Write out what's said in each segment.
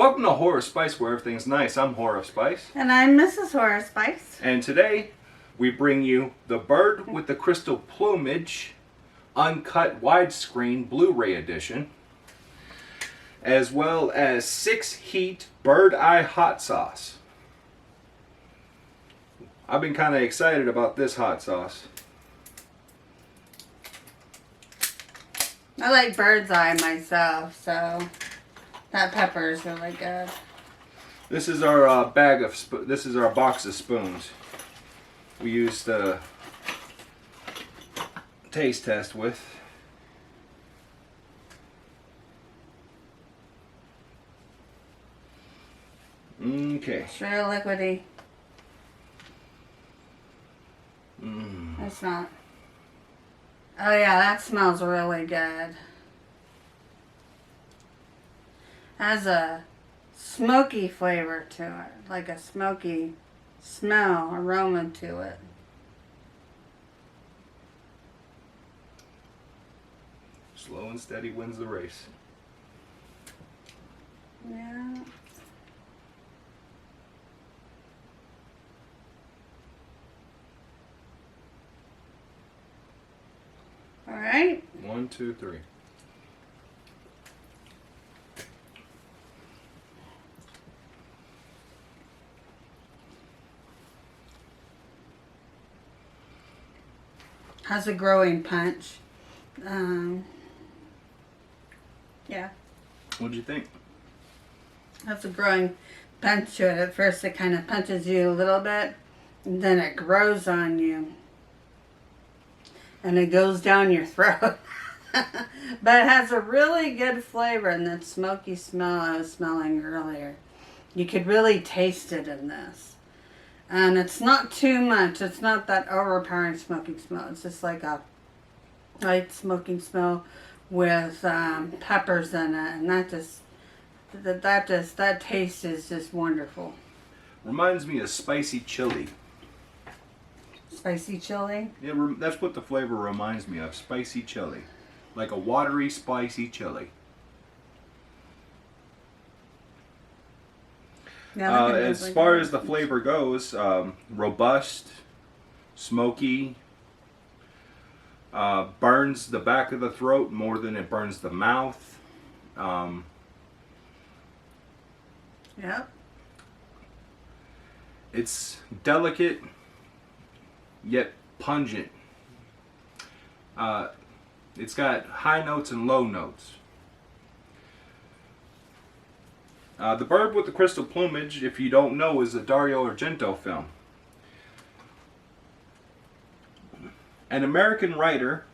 Welcome to Horror Spice, where everything's nice. I'm Horror Spice. And I'm Mrs. Horror Spice. And today, we bring you The Bird with the Crystal Plumage Uncut Widescreen Blu-ray Edition, as well as Sixheat Bird Eye Hot Sauce. I've been kind of excited about this hot sauce. I like bird's eye myself, so that pepper is really good. This is our this is our box of spoons. We used the taste test with. Okay. It's real liquidy. It's not. Oh yeah, that smells really good. Has a smoky flavor to it, like a smoky smell, aroma to it. Slow and steady wins the race. Yeah. All right. 1, 2, 3. Has a growing punch. Yeah. What'd you think? Has a growing punch to it. At first it kind of punches you a little bit, and then it grows on you. And it goes down your throat. But it has a really good flavor, and that smoky smell I was smelling earlier. You could really taste it in this. And it's not too much. It's not that overpowering smoking smell. It's just like a light smoking smell with peppers in it, and that taste is just wonderful. Reminds me of spicy chili. Spicy chili. Yeah, that's what the flavor reminds me of. Spicy chili, like a watery, spicy chili. Yeah, as far as the flavor goes, robust, smoky, burns the back of the throat more than it burns the mouth. Yep. It's delicate, yet pungent. It's got high notes and low notes. The Bird with the Crystal Plumage, if you don't know, is a Dario Argento film. An American writer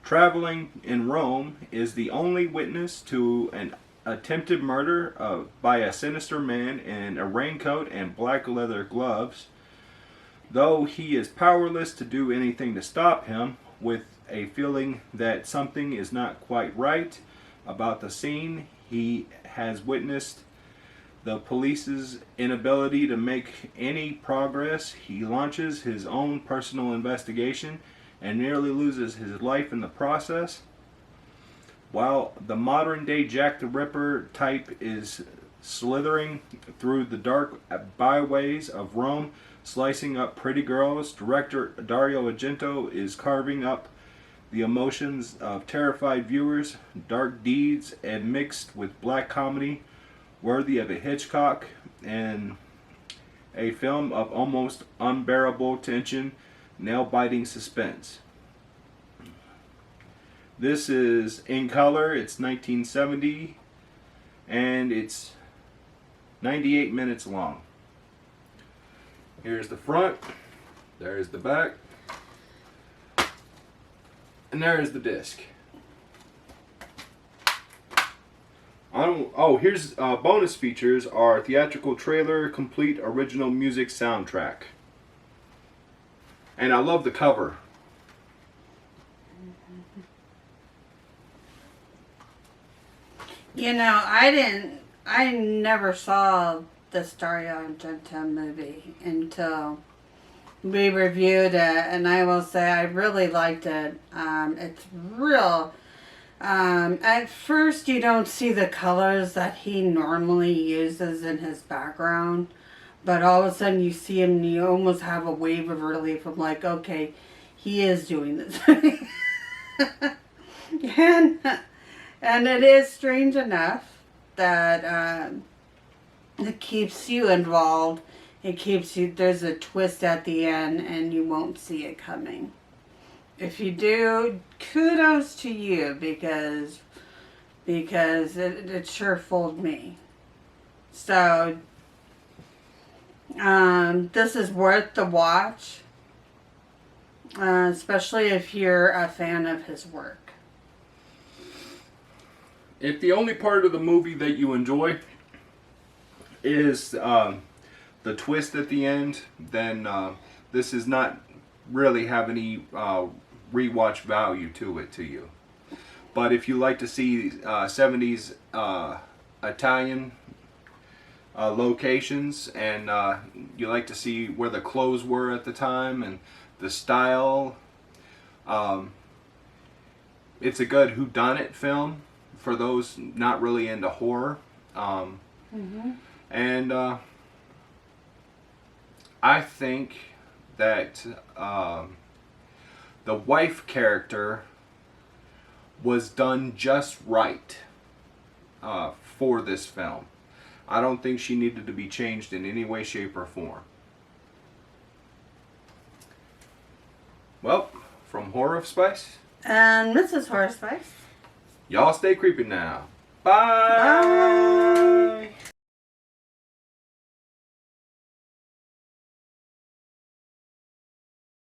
traveling in Rome is the only witness to an attempted murder by a sinister man in a raincoat and black leather gloves. Though he is powerless to do anything to stop him, with a feeling that something is not quite right about the scene he has witnessed, the police's inability to make any progress, he launches his own personal investigation and nearly loses his life in the process. While the modern-day Jack the Ripper type is slithering through the dark byways of Rome, slicing up pretty girls, director Dario Argento is carving up the emotions of terrified viewers, dark deeds, and mixed with black comedy, worthy of a Hitchcock, and a film of almost unbearable tension, nail-biting suspense. This is in color. It's 1970, and it's 98 minutes long. Here's the front, there's the back, and there's the disc. Here's bonus features are theatrical trailer, complete original music soundtrack. And I love the cover. You know, I never saw this Dario Argento movie until we reviewed it, and I will say I really liked it. It's real At first, you don't see the colors that he normally uses in his background, but all of a sudden you see him and you almost have a wave of relief. I'm like, okay, he is doing this. and, and it is strange enough that it keeps you involved. It keeps you, there's a twist at the end and you won't see it coming. If you do, kudos to you because it sure fooled me. So this is worth the watch, especially if you're a fan of his work. If the only part of the movie that you enjoy is the twist at the end, then this does not really have any rewatch value to you. But if you like to see 70s Italian locations and you like to see where the clothes were at the time and the style, it's a good whodunit film for those not really into horror. And I think that the wife character was done just right for this film. I don't think she needed to be changed in any way, shape, or form. Well, from Horror of Spice And Mrs. Horseface. y'all stay creepy now. Bye. Bye.